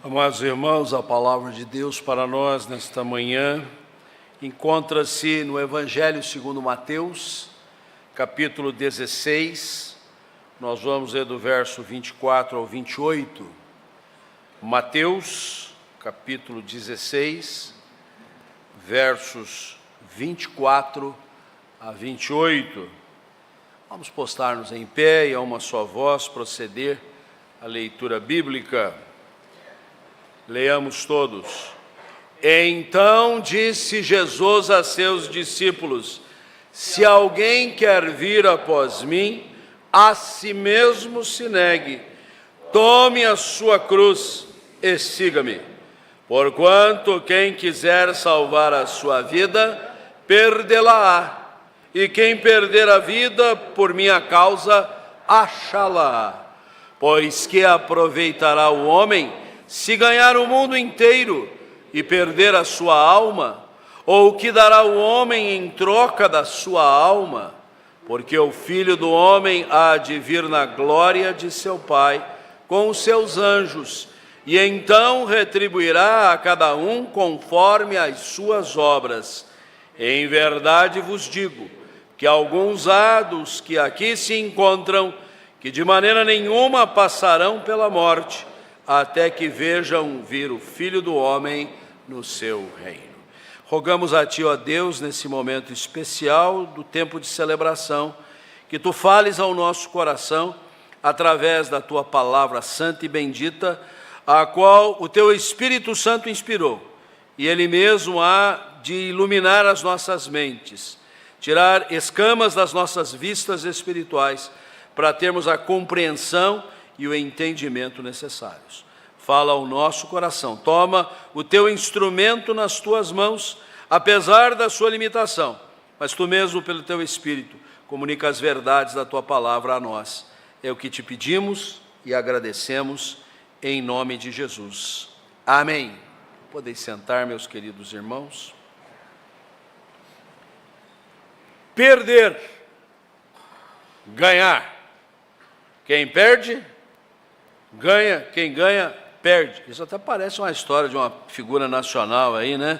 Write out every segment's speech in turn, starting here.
Amados irmãos, a palavra de Deus para nós nesta manhã encontra-se no Evangelho segundo Mateus, capítulo 16. Nós vamos ler do verso 24 ao 28. Mateus, capítulo 16, versos 24 a 28. Vamos postar-nos em pé e a uma só voz proceder à leitura bíblica. Leamos todos. Então disse Jesus a seus discípulos: se alguém quer vir após mim, a si mesmo se negue, tome a sua cruz e siga-me. Porquanto quem quiser salvar a sua vida, perdê-la-á, e quem perder a vida por minha causa, achá-la-á. Pois que aproveitará o homem se ganhar o mundo inteiro e perder a sua alma? Ou o que dará o homem em troca da sua alma? Porque o Filho do Homem há de vir na glória de seu Pai com os seus anjos, e então retribuirá a cada um conforme as suas obras. Em verdade vos digo que alguns há dos que aqui se encontram, que de maneira nenhuma passarão pela morte, até que vejam vir o Filho do Homem no seu reino. Rogamos a Ti, ó Deus, nesse momento especial do tempo de celebração, que Tu fales ao nosso coração, através da Tua palavra santa e bendita, a qual o Teu Espírito Santo inspirou, e Ele mesmo há de iluminar as nossas mentes, tirar escamas das nossas vistas espirituais, para termos a compreensão e o entendimento necessários. Fala ao nosso coração, toma o teu instrumento nas tuas mãos, apesar da sua limitação, mas tu mesmo, pelo teu Espírito, comunica as verdades da tua palavra a nós. É o que te pedimos e agradecemos em nome de Jesus. Amém. Podeis sentar, meus queridos irmãos. Perder, ganhar. Quem perde, ganha. Quem ganha, perde. Isso até parece uma história de uma figura nacional aí, né?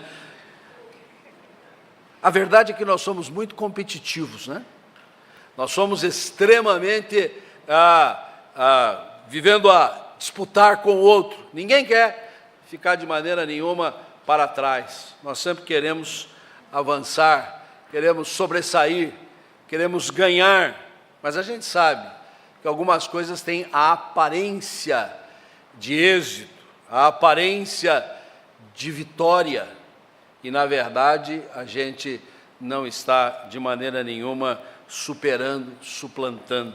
A verdade é que nós somos muito competitivos, né? Nós somos extremamente vivendo a disputar com o outro. Ninguém quer ficar de maneira nenhuma para trás. Nós sempre queremos avançar, queremos sobressair, queremos ganhar, mas a gente sabe que algumas coisas têm a aparência de êxito, a aparência de vitória, e na verdade a gente não está de maneira nenhuma superando, suplantando.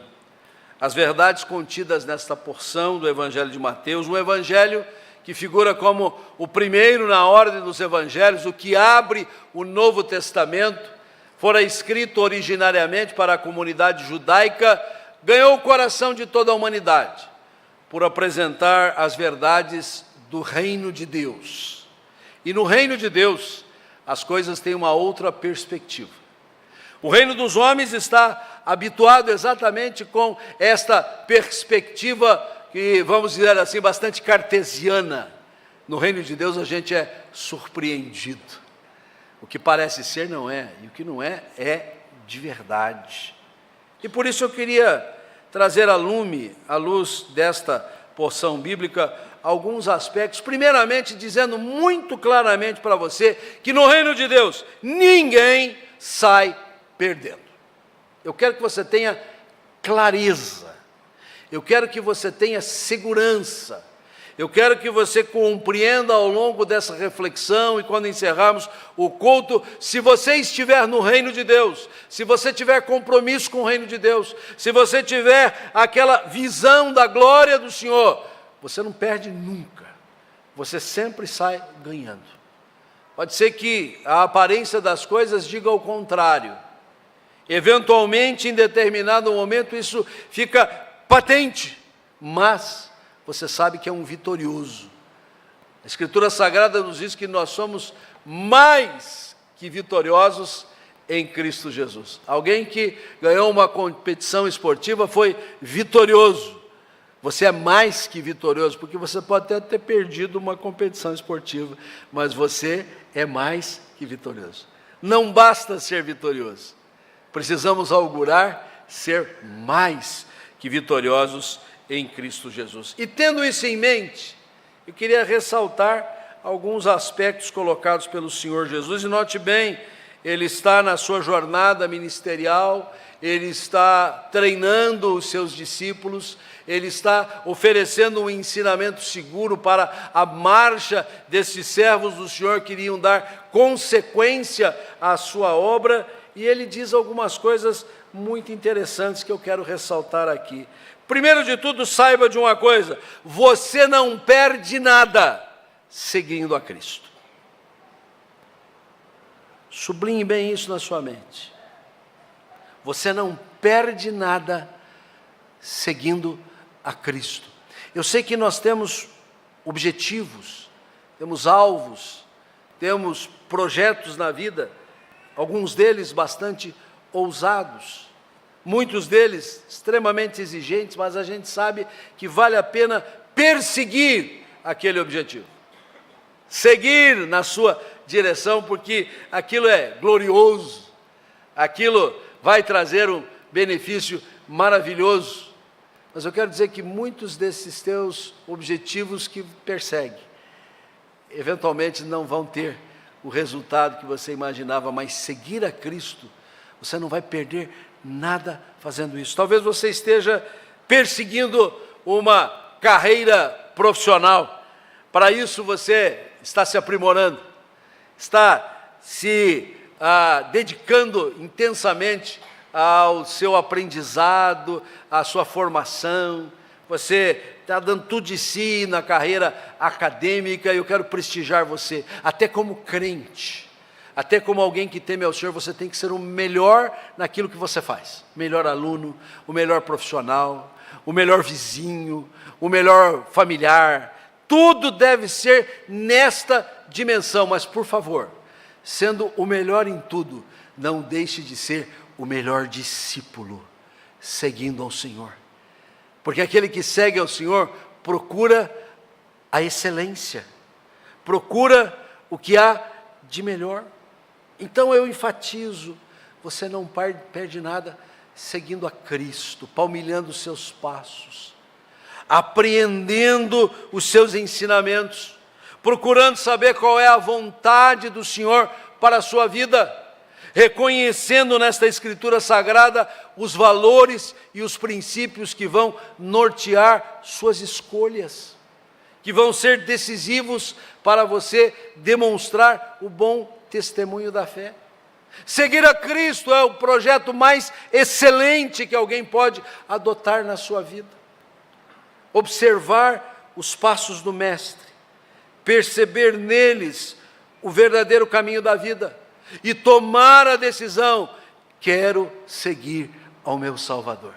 As verdades contidas nesta porção do Evangelho de Mateus, um evangelho que figura como o primeiro na ordem dos evangelhos, o que abre o Novo Testamento, fora escrito originariamente para a comunidade judaica, ganhou o coração de toda a humanidade, por apresentar as verdades do reino de Deus. E no reino de Deus, as coisas têm uma outra perspectiva. O reino dos homens está habituado exatamente com esta perspectiva, que vamos dizer assim, bastante cartesiana. No reino de Deus a gente é surpreendido. O que parece ser não é, e o que não é, é de verdade. E por isso eu queria trazer à luz desta porção bíblica, alguns aspectos, primeiramente dizendo muito claramente para você, que no reino de Deus, ninguém sai perdendo. Eu quero que você tenha clareza, eu quero que você tenha segurança, eu quero que você compreenda ao longo dessa reflexão, e quando encerrarmos o culto, se você estiver no reino de Deus, se você tiver compromisso com o reino de Deus, se você tiver aquela visão da glória do Senhor, você não perde nunca, você sempre sai ganhando. Pode ser que a aparência das coisas diga o contrário, eventualmente em determinado momento isso fica patente, mas você sabe que é um vitorioso. A Escritura Sagrada nos diz que nós somos mais que vitoriosos em Cristo Jesus. Alguém que ganhou uma competição esportiva foi vitorioso, Você é mais que vitorioso, porque você pode até ter perdido uma competição esportiva, mas você é mais que vitorioso. Não basta ser vitorioso, precisamos augurar ser mais que vitoriosos em Cristo Jesus. E tendo isso em mente, eu queria ressaltar alguns aspectos colocados pelo Senhor Jesus, e note bem, Ele está na sua jornada ministerial, Ele está treinando os seus discípulos, Ele está oferecendo um ensinamento seguro para a marcha desses servos do Senhor que iriam dar consequência à sua obra, e Ele diz algumas coisas muito interessantes que eu quero ressaltar aqui. Primeiro de tudo, saiba de uma coisa: você não perde nada seguindo a Cristo. Sublinhe bem isso na sua mente. Você não perde nada seguindo a Cristo. Eu sei que nós temos objetivos, temos alvos, temos projetos na vida, alguns deles bastante ousados, muitos deles extremamente exigentes, mas a gente sabe que vale a pena perseguir aquele objetivo, seguir na sua direção, porque aquilo é glorioso, aquilo vai trazer um benefício maravilhoso. Mas eu quero dizer que muitos desses teus objetivos que persegue, eventualmente não vão ter o resultado que você imaginava, mas seguir a Cristo, você não vai perder nada fazendo isso. Talvez você esteja perseguindo uma carreira profissional, para isso você está se aprimorando, está se dedicando intensamente ao seu aprendizado, à sua formação, você está dando tudo de si na carreira acadêmica, e eu quero prestigiar você, até como crente, até como alguém que teme ao Senhor, você tem que ser o melhor naquilo que você faz, o melhor aluno, o melhor profissional, o melhor vizinho, o melhor familiar, tudo deve ser nesta dimensão, mas por favor, sendo o melhor em tudo, não deixe de ser o melhor discípulo, seguindo ao Senhor, porque aquele que segue ao Senhor, procura a excelência, procura o que há de melhor. Então eu enfatizo, você não perde nada seguindo a Cristo, palmilhando os seus passos, apreendendo os seus ensinamentos, procurando saber qual é a vontade do Senhor para a sua vida, reconhecendo nesta Escritura Sagrada os valores e os princípios que vão nortear suas escolhas, que vão ser decisivos para você demonstrar o bom testemunho da fé. Seguir a Cristo é o projeto mais excelente que alguém pode adotar na sua vida. Observar os passos do Mestre, perceber neles o verdadeiro caminho da vida e tomar a decisão: quero seguir ao meu Salvador,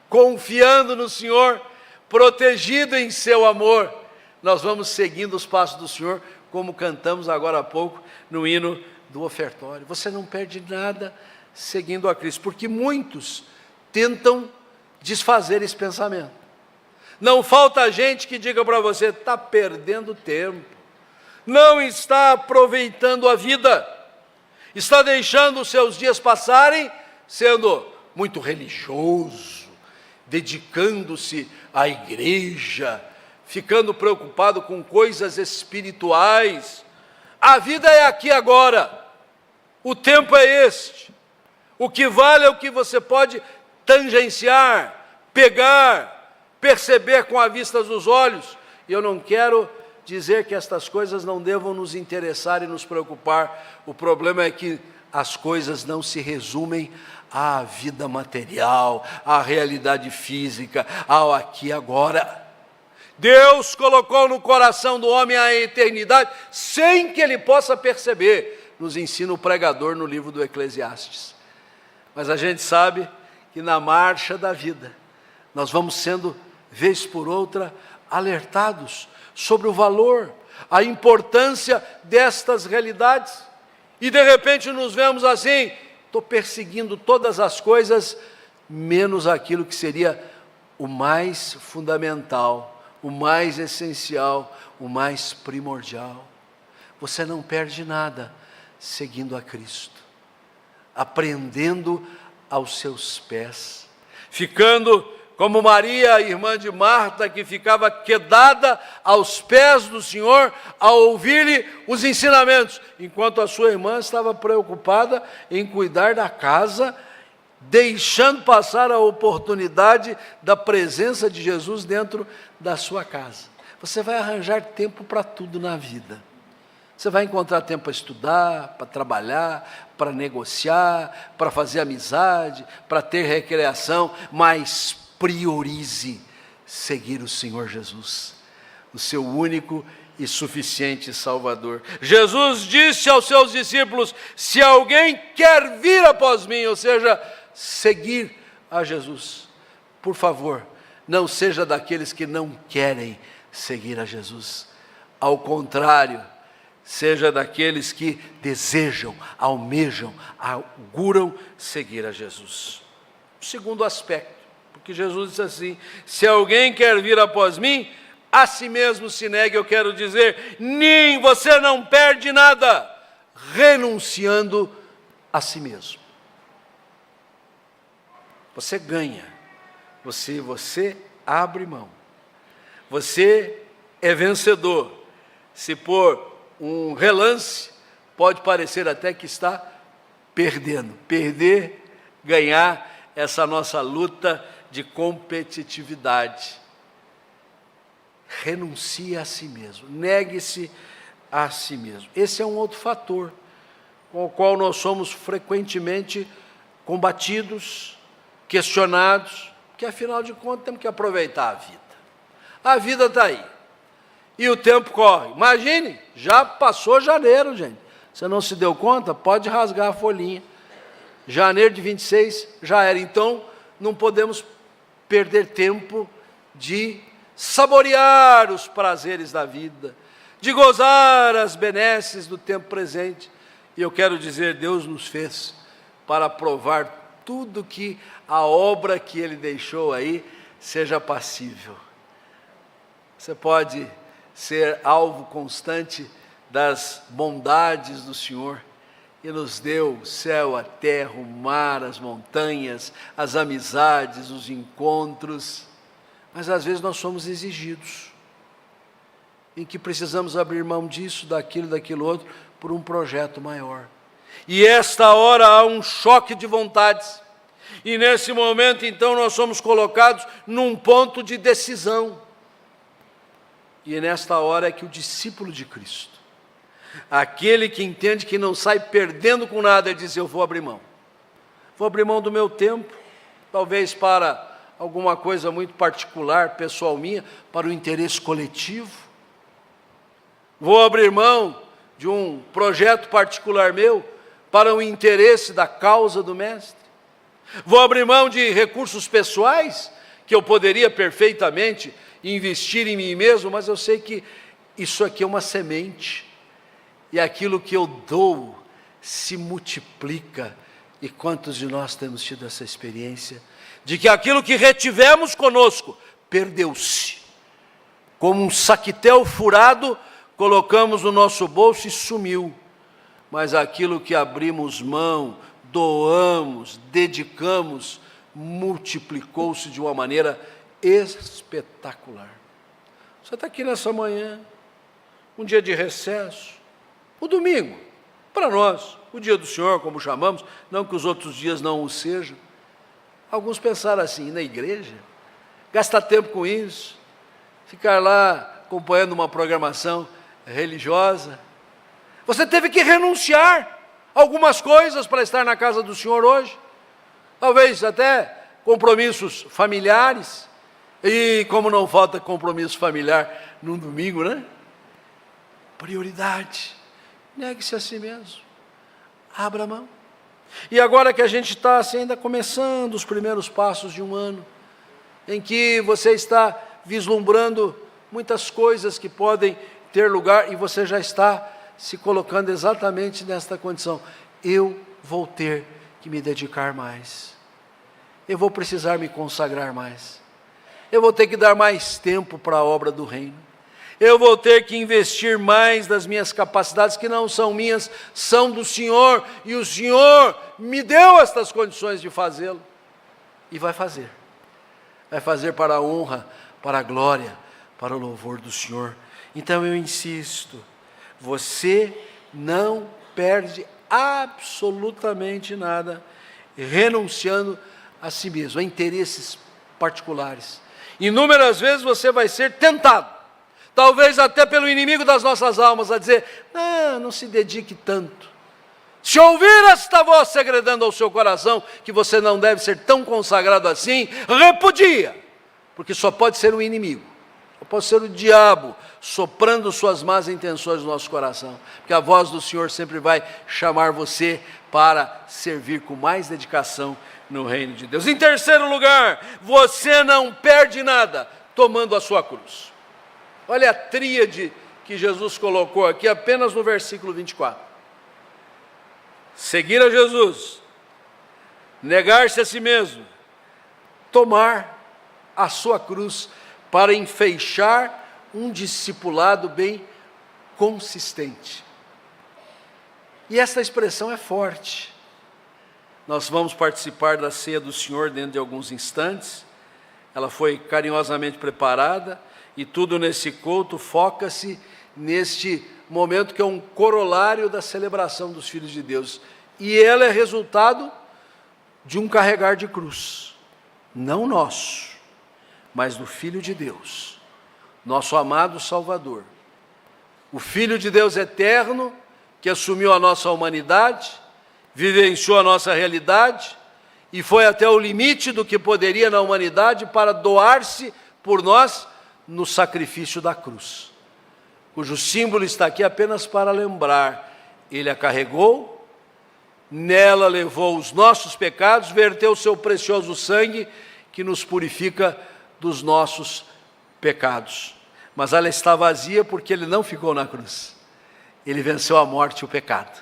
confiando no Senhor, protegido em seu amor. Nós vamos seguindo os passos do Senhor, como cantamos agora há pouco no hino do ofertório. Você não perde nada seguindo a Cristo, porque muitos tentam desfazer esse pensamento. Não falta gente que diga para você: está perdendo tempo, não está aproveitando a vida, está deixando os seus dias passarem sendo muito religioso, dedicando-se à igreja, ficando preocupado com coisas espirituais. A vida é aqui agora, o tempo é este, o que vale é o que você pode tangenciar, pegar, perceber com a vista dos olhos. E eu não quero dizer que estas coisas não devam nos interessar e nos preocupar. O problema é que as coisas não se resumem à vida material, à realidade física, ao aqui e agora. Deus colocou no coração do homem a eternidade sem que ele possa perceber, nos ensina o pregador no livro do Eclesiastes. Mas a gente sabe que na marcha da vida nós vamos sendo, vez por outra, alertados sobre o valor, a importância destas realidades, e de repente nos vemos assim: estou perseguindo todas as coisas, menos aquilo que seria o mais fundamental, o mais essencial, o mais primordial. Você não perde nada seguindo a Cristo, aprendendo aos seus pés, ficando como Maria, irmã de Marta, que ficava quedada aos pés do Senhor ao ouvir-lhe os ensinamentos, enquanto a sua irmã estava preocupada em cuidar da casa, deixando passar a oportunidade da presença de Jesus dentro da sua casa. Você vai arranjar tempo para tudo na vida. Você vai encontrar tempo para estudar, para trabalhar, para negociar, para fazer amizade, para ter recreação, mas priorize seguir o Senhor Jesus, o seu único e suficiente Salvador. Jesus disse aos seus discípulos: se alguém quer vir após mim, ou seja, seguir a Jesus, por favor, não seja daqueles que não querem seguir a Jesus. Ao contrário, seja daqueles que desejam, almejam, auguram seguir a Jesus. O segundo aspecto, porque Jesus disse assim: se alguém quer vir após mim, a si mesmo se negue. Eu quero dizer, nem você não perde nada renunciando a si mesmo. Você ganha, você abre mão, você é vencedor. Se por um relance, pode parecer até que está perdendo. Perder, ganhar, essa nossa luta de competitividade. Renuncie a si mesmo, negue-se a si mesmo. Esse é um outro fator com o qual nós somos frequentemente combatidos, questionados, porque afinal de contas temos que aproveitar a vida. A vida está aí. E o tempo corre. Imagine, já passou janeiro, gente. Você não se deu conta? Pode rasgar a folhinha. Janeiro de 26 já era. Então, não podemos perder tempo de saborear os prazeres da vida, de gozar as benesses do tempo presente. E eu quero dizer, Deus nos fez para provar tudo que a obra que Ele deixou aí seja passível. Você pode ser alvo constante das bondades do Senhor, e nos deu o céu, a terra, o mar, as montanhas, as amizades, os encontros, mas às vezes nós somos exigidos, em que precisamos abrir mão disso, daquilo outro, por um projeto maior. E esta hora há um choque de vontades, e nesse momento então nós somos colocados num ponto de decisão. E nesta hora é que o discípulo de Cristo, aquele que entende que não sai perdendo com nada, ele diz: eu vou abrir mão. Vou abrir mão do meu tempo, talvez para alguma coisa muito particular, pessoal minha, para o interesse coletivo. Vou abrir mão de um projeto particular meu, para o interesse da causa do Mestre. Vou abrir mão de recursos pessoais, que eu poderia perfeitamente investir em mim mesmo, mas eu sei que isso aqui é uma semente, e aquilo que eu dou se multiplica. E quantos de nós temos tido essa experiência, de que aquilo que retivemos conosco, perdeu-se. Como um saquetel furado, colocamos no nosso bolso e sumiu. Mas aquilo que abrimos mão, doamos, dedicamos, multiplicou-se de uma maneira espetacular. Você está aqui nessa manhã, um dia de recesso, o domingo, para nós, o dia do Senhor, como chamamos, não que os outros dias não o sejam. Alguns pensaram assim: ir na igreja, gastar tempo com isso, ficar lá acompanhando uma programação religiosa. Você teve que renunciar a algumas coisas para estar na casa do Senhor hoje, talvez até compromissos familiares. E como não falta compromisso familiar num domingo, né? Prioridade. Negue-se a si mesmo. Abra mão. E agora que a gente está assim, ainda começando os primeiros passos de um ano, em que você está vislumbrando muitas coisas que podem ter lugar, e você já está se colocando exatamente nesta condição: eu vou ter que me dedicar mais, eu vou precisar me consagrar mais. eu vou ter que dar mais tempo para a obra do reino. Eu vou ter que investir mais das minhas capacidades, que não são minhas, são do Senhor, e o Senhor me deu estas condições de fazê-lo. E vai fazer. Vai fazer para a honra, para a glória, para o louvor do Senhor. Então eu insisto, você não perde absolutamente nada, renunciando a si mesmo, a interesses particulares. Inúmeras vezes você vai ser tentado, talvez até pelo inimigo das nossas almas, a dizer, não se dedique tanto. Se ouvir esta voz segredando ao seu coração, que você não deve ser tão consagrado assim, repudia, porque só pode ser o inimigo, só pode ser o diabo, soprando suas más intenções no nosso coração, porque a voz do Senhor sempre vai chamar você para servir com mais dedicação no reino de Deus. Em terceiro lugar, você não perde nada tomando a sua cruz. Olha a tríade que Jesus colocou aqui apenas no versículo 24. Seguir a Jesus, negar-se a si mesmo, tomar a sua cruz para enfeixar um discipulado bem consistente. E essa expressão é forte. Nós vamos participar da ceia do Senhor dentro de alguns instantes. Ela foi carinhosamente preparada e tudo nesse culto foca-se neste momento que é um corolário da celebração dos filhos de Deus. E ela é resultado de um carregar de cruz, não nosso, mas do Filho de Deus, nosso amado Salvador. O Filho de Deus eterno, que assumiu a nossa humanidade, vivenciou a nossa realidade e foi até o limite do que poderia na humanidade para doar-se por nós no sacrifício da cruz, cujo símbolo está aqui apenas para lembrar. Ele a carregou, nela levou os nossos pecados, verteu o seu precioso sangue que nos purifica dos nossos pecados. Mas ela está vazia porque ele não ficou na cruz. Ele venceu a morte e o pecado.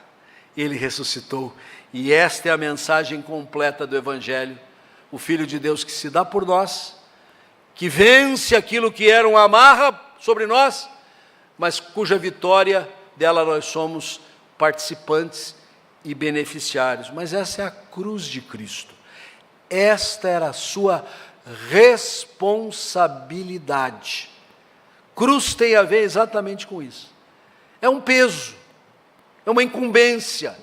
Ele ressuscitou. E esta é a mensagem completa do Evangelho. O Filho de Deus que se dá por nós, que vence aquilo que era uma amarra sobre nós, mas cuja vitória dela nós somos participantes e beneficiários. Mas essa é a cruz de Cristo. Esta era a sua responsabilidade. Cruz tem a ver exatamente com isso. É um peso, é uma incumbência,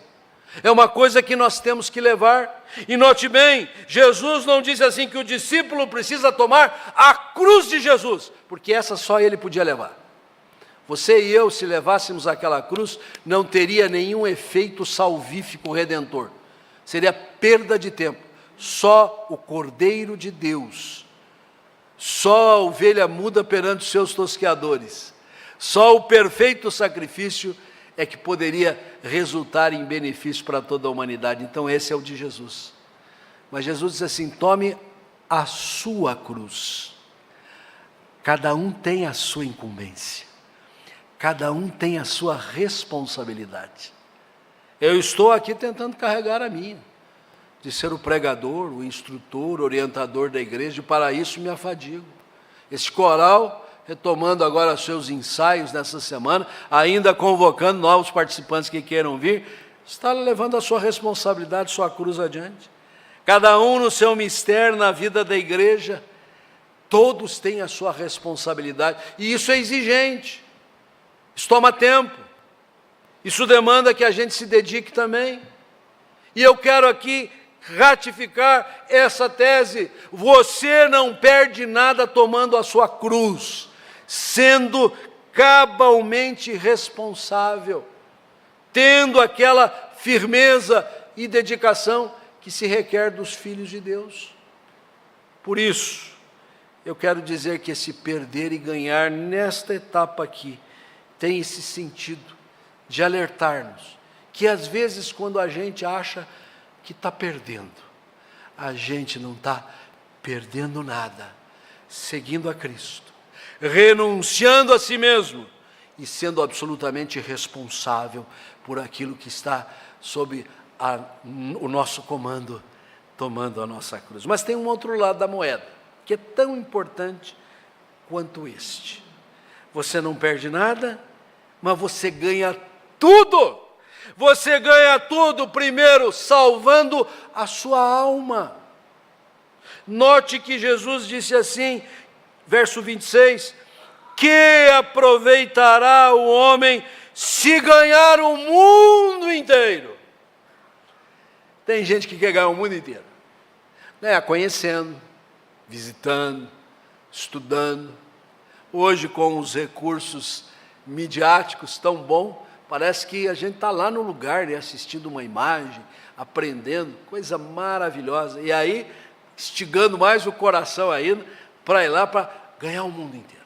é uma coisa que nós temos que levar. E note bem, Jesus não disse assim que o discípulo precisa tomar a cruz de Jesus, porque essa só ele podia levar. Você e eu, se levássemos aquela cruz, não teria nenhum efeito salvífico redentor. Seria perda de tempo. Só o Cordeiro de Deus, só a ovelha muda perante os seus tosqueadores, só o perfeito sacrifício é que poderia resultar em benefício para toda a humanidade. Então esse é o de Jesus. Mas Jesus diz assim: tome a sua cruz. Cada um tem a sua incumbência, cada um tem a sua responsabilidade. Eu estou aqui tentando carregar a minha, de ser o pregador, o instrutor, o orientador da igreja, e para isso me afadigo. Este coral, retomando agora seus ensaios nessa semana, ainda convocando novos participantes que queiram vir, está levando a sua responsabilidade, sua cruz adiante. Cada um no seu mistério, na vida da igreja, todos têm a sua responsabilidade, e isso é exigente, isso toma tempo, isso demanda que a gente se dedique também. E eu quero aqui ratificar essa tese: você não perde nada tomando a sua cruz, sendo cabalmente responsável, tendo aquela firmeza e dedicação que se requer dos filhos de Deus. Por isso, eu quero dizer que esse perder e ganhar nesta etapa aqui tem esse sentido de alertar-nos que às vezes quando a gente acha que está perdendo, a gente não está perdendo nada, seguindo a Cristo, renunciando a si mesmo e sendo absolutamente responsável por aquilo que está sob o nosso comando, tomando a nossa cruz. Mas tem um outro lado da moeda. que é tão importante quanto este. Você não perde nada, mas você ganha tudo. Você ganha tudo, primeiro, salvando a sua alma. Note que Jesus disse assim, verso 26, que aproveitará o homem se ganhar o mundo inteiro? Tem gente que quer ganhar o mundo inteiro, né? Conhecendo, visitando, estudando. Hoje, com os recursos midiáticos tão bons, parece que a gente está lá no lugar, né, assistindo uma imagem, aprendendo, coisa maravilhosa. E aí, instigando mais o coração ainda, para ir lá para ganhar o mundo inteiro.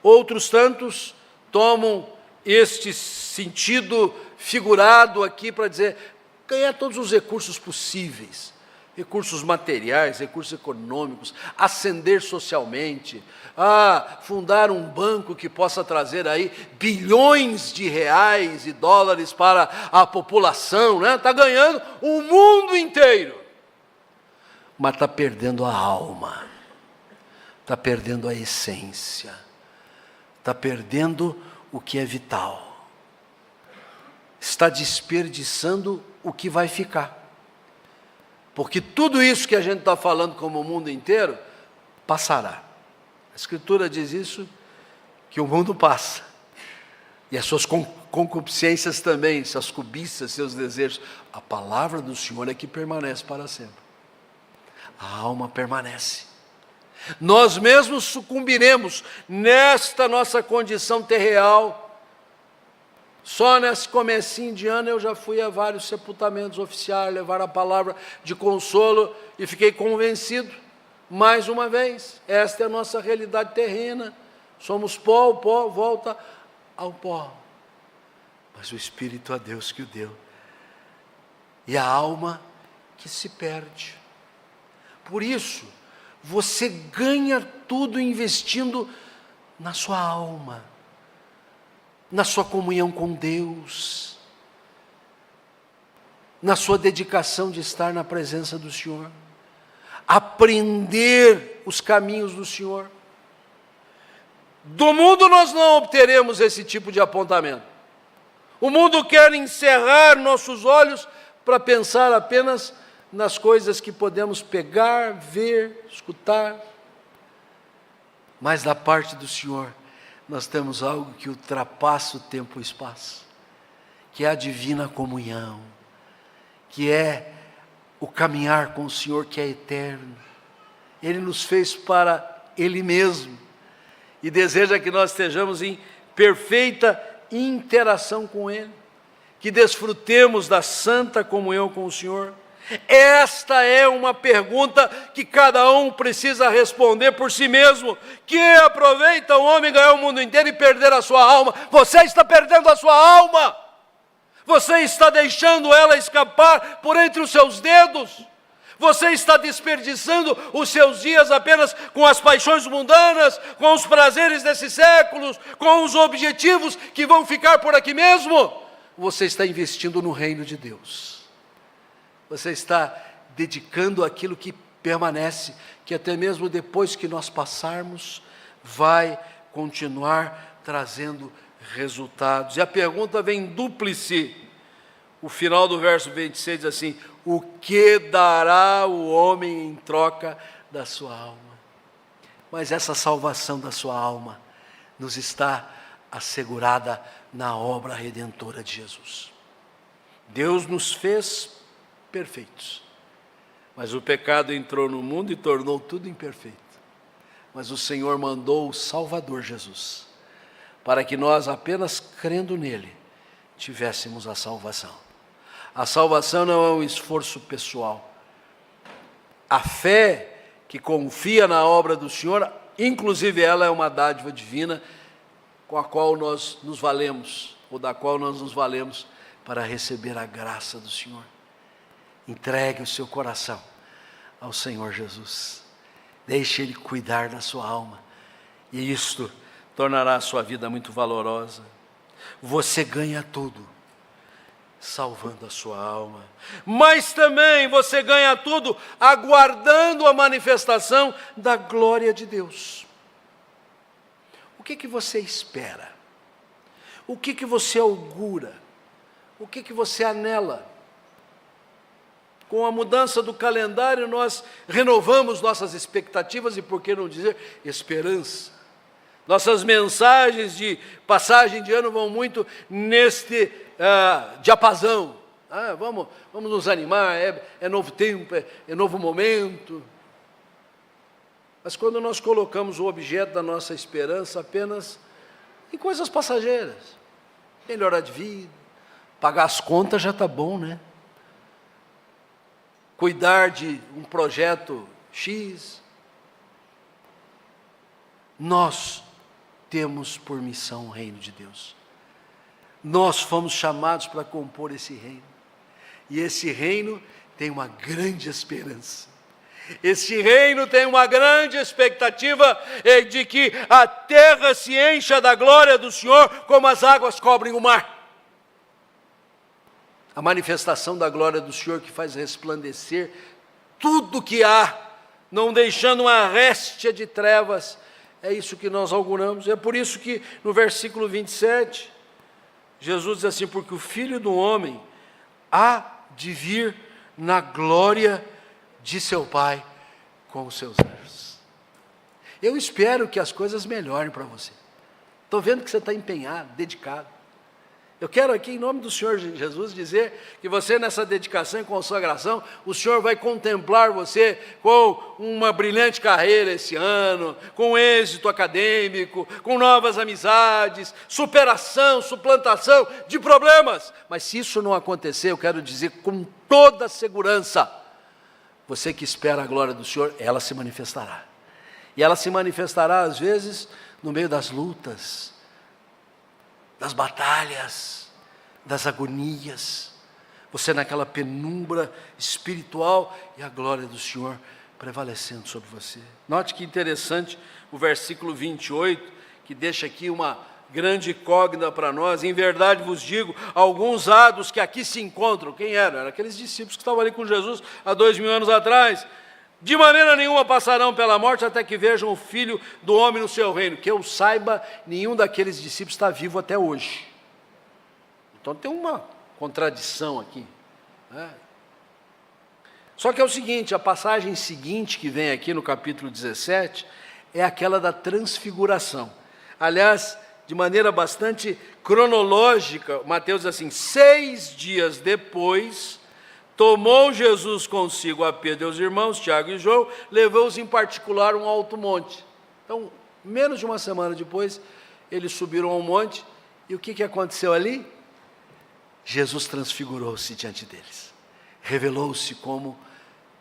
Outros tantos tomam este sentido figurado aqui para dizer, ganhar todos os recursos possíveis, recursos materiais, recursos econômicos, ascender socialmente, fundar um banco que possa trazer aí bilhões de reais e dólares para a população, né? Está ganhando o mundo inteiro, mas está perdendo a alma, está perdendo a essência, está perdendo o que é vital, está desperdiçando o que vai ficar. Porque tudo isso que a gente está falando como o mundo inteiro, passará. A Escritura diz isso, que o mundo passa. E as suas concupiscências também, suas cobiças, seus desejos. A palavra do Senhor é que permanece para sempre. A alma permanece. Nós mesmos sucumbiremos nesta nossa condição terreal. Só nesse comecinho de ano eu já fui a vários sepultamentos oficiais, levar a palavra de consolo e fiquei convencido, mais uma vez, esta é a nossa realidade terrena, somos pó, o pó volta ao pó, mas o Espírito a Deus que o deu, e a alma que se perde. Por isso, você ganha tudo investindo na sua alma, na sua comunhão com Deus, na sua dedicação de estar na presença do Senhor, aprender os caminhos do Senhor. Do mundo nós não obteremos esse tipo de apontamento. O mundo quer encerrar nossos olhos para pensar apenas nas coisas que podemos pegar, ver, escutar, mas da parte do Senhor, nós temos algo que ultrapassa o tempo e o espaço, que é a divina comunhão, que é o caminhar com o Senhor que é eterno. Ele nos fez para Ele mesmo e deseja que nós estejamos em perfeita interação com Ele, que desfrutemos da santa comunhão com o Senhor. Esta é uma pergunta que cada um precisa responder por si mesmo. Que aproveita o homem ganhar o mundo inteiro e perder a sua alma? Você está perdendo a sua alma. Você está deixando ela escapar por entre os seus dedos. Você está desperdiçando os seus dias apenas com as paixões mundanas, com os prazeres desses séculos, com os objetivos que vão ficar por aqui mesmo. Você está investindo no reino de Deus. Você está dedicando aquilo que permanece, que até mesmo depois que nós passarmos, vai continuar trazendo resultados. E a pergunta vem dúplice. O final do verso 26 diz assim: o que dará o homem em troca da sua alma? Mas essa salvação da sua alma nos está assegurada na obra redentora de Jesus. Deus nos fez perfeitos, mas o pecado entrou no mundo e tornou tudo imperfeito. Mas o Senhor mandou o Salvador Jesus, para que nós, apenas crendo nele, tivéssemos a salvação. A salvação não é um esforço pessoal. A fé que confia na obra do Senhor, inclusive ela é uma dádiva divina, com a qual nós nos valemos, ou da qual nós nos valemos para receber a graça do Senhor. Entregue o seu coração ao Senhor Jesus. Deixe Ele cuidar da sua alma. E isto tornará a sua vida muito valorosa. Você ganha tudo salvando a sua alma. Mas também você ganha tudo aguardando a manifestação da glória de Deus. O que você espera? O que você augura? O que você anela? Com a mudança do calendário, nós renovamos nossas expectativas e, por que não dizer, esperança. Nossas mensagens de passagem de ano vão muito neste diapasão. Vamos nos animar, é novo tempo, é novo momento. Mas quando nós colocamos o objeto da nossa esperança apenas em coisas passageiras, melhorar de vida, pagar as contas já está bom, né? Cuidar de um projeto X. Nós temos por missão o reino de Deus. Nós fomos chamados para compor esse reino. E esse reino tem uma grande esperança. Esse reino tem uma grande expectativa de que a terra se encha da glória do Senhor, como as águas cobrem o mar. A manifestação da glória do Senhor que faz resplandecer tudo que há, não deixando uma réstia de trevas. É isso que nós auguramos. É por isso que no versículo 27, Jesus diz assim: porque o Filho do Homem há de vir na glória de seu Pai com os seus anjos. Eu espero que as coisas melhorem para você. Estou vendo que você está empenhado, dedicado. Eu quero aqui, em nome do Senhor Jesus, dizer que você, nessa dedicação e consagração, o Senhor vai contemplar você com uma brilhante carreira esse ano, com êxito acadêmico, com novas amizades, superação, suplantação de problemas. Mas se isso não acontecer, eu quero dizer com toda segurança, você que espera a glória do Senhor, ela se manifestará. E ela se manifestará, às vezes, no meio das lutas, das batalhas, das agonias, você naquela penumbra espiritual e a glória do Senhor prevalecendo sobre você. Note que interessante o versículo 28, que deixa aqui uma grande incógnita para nós. Em verdade vos digo, alguns há dos que aqui se encontram. Quem eram? Eram aqueles discípulos que estavam ali com Jesus há 2000 anos atrás. De maneira nenhuma passarão pela morte até que vejam o Filho do Homem no seu reino. Que eu saiba, nenhum daqueles discípulos está vivo até hoje. Então tem uma contradição aqui, né? Só que é o seguinte, a passagem seguinte que vem aqui no capítulo 17 é aquela da transfiguração. Aliás, de maneira bastante cronológica, Mateus diz assim: 6 dias depois, tomou Jesus consigo a Pedro e os irmãos, Tiago e João, levou-os em particular a um alto monte. Então, menos de uma semana depois, eles subiram ao monte, e o que aconteceu ali? Jesus transfigurou-se diante deles, revelou-se como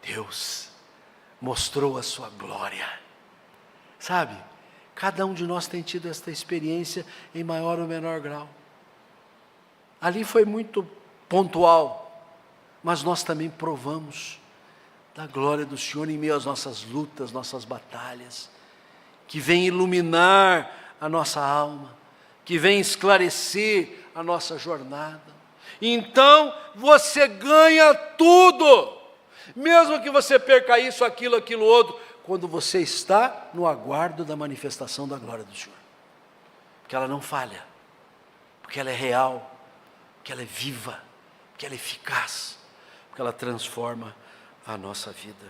Deus, mostrou a sua glória. Sabe, cada um de nós tem tido esta experiência em maior ou menor grau. Ali foi muito pontual, mas nós também provamos da glória do Senhor em meio às nossas lutas, nossas batalhas, que vem iluminar a nossa alma, que vem esclarecer a nossa jornada. Então, você ganha tudo, mesmo que você perca isso, aquilo, outro, quando você está no aguardo da manifestação da glória do Senhor. Porque ela não falha, porque ela é real, porque ela é viva, porque ela é eficaz, porque ela transforma a nossa vida.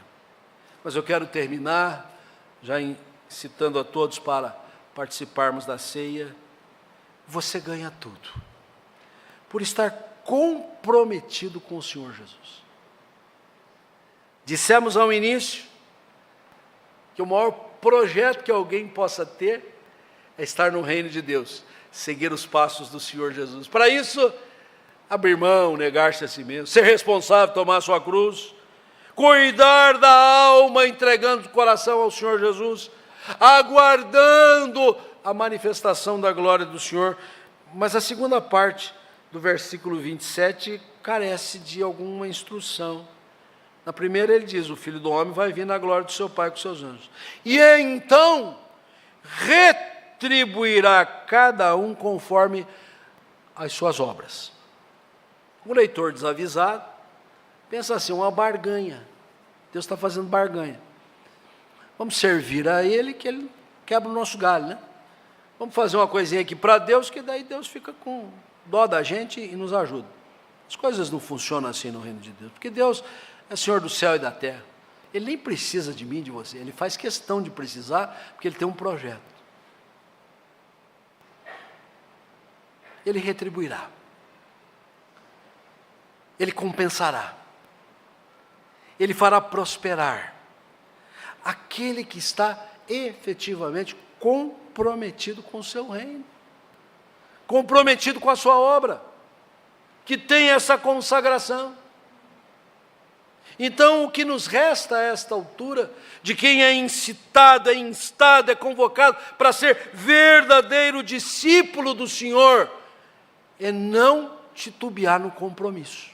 Mas eu quero terminar, já incitando a todos para participarmos da ceia. Você ganha tudo, por estar comprometido com o Senhor Jesus. Dissemos ao início, que o maior projeto que alguém possa ter, é estar no reino de Deus, seguir os passos do Senhor Jesus. Para isso, abrir mão, negar-se a si mesmo, ser responsável, tomar a sua cruz, cuidar da alma, entregando o coração ao Senhor Jesus, aguardando a manifestação da glória do Senhor. Mas a segunda parte do versículo 27 carece de alguma instrução. Na primeira ele diz: o Filho do Homem vai vir na glória do seu Pai com seus anjos. E então retribuirá cada um conforme as suas obras. O leitor desavisado pensa assim, uma barganha. Deus está fazendo barganha. Vamos servir a Ele, que Ele quebra o nosso galho, né? Vamos fazer uma coisinha aqui para Deus, que daí Deus fica com dó da gente e nos ajuda. As coisas não funcionam assim no reino de Deus, porque Deus é Senhor do céu e da terra. Ele nem precisa de mim, de você, Ele faz questão de precisar, porque Ele tem um projeto. Ele retribuirá. Ele compensará. Ele fará prosperar aquele que está efetivamente comprometido com o seu reino, comprometido com a sua obra, que tem essa consagração. Então, o que nos resta a esta altura, de quem é incitado, é instado, é convocado para ser verdadeiro discípulo do Senhor, é não titubear no compromisso.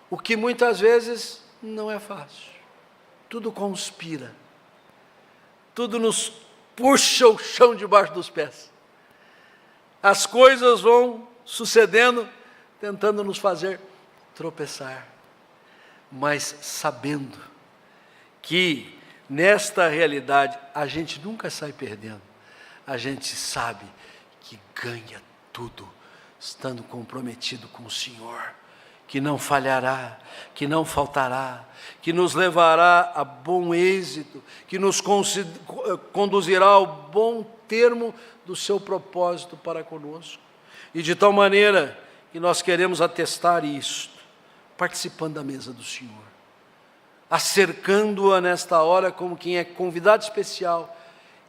O que muitas vezes não é fácil. Tudo conspira. Tudo nos puxa o chão debaixo dos pés. As coisas vão sucedendo, tentando nos fazer tropeçar. Mas sabendo que nesta realidade a gente nunca sai perdendo. A gente sabe que ganha tudo, estando comprometido com o Senhor, que não falhará, que não faltará, que nos levará a bom êxito, que nos conduzirá ao bom termo do seu propósito para conosco. E de tal maneira que nós queremos atestar isto, participando da mesa do Senhor, acercando-a nesta hora como quem é convidado especial,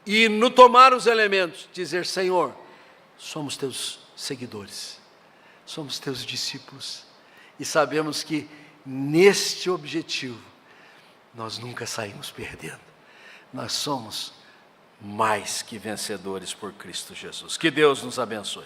e no tomar os elementos, dizer: Senhor, somos teus seguidores, somos teus discípulos, e sabemos que neste objetivo nós nunca saímos perdendo. Nós somos mais que vencedores por Cristo Jesus. Que Deus nos abençoe.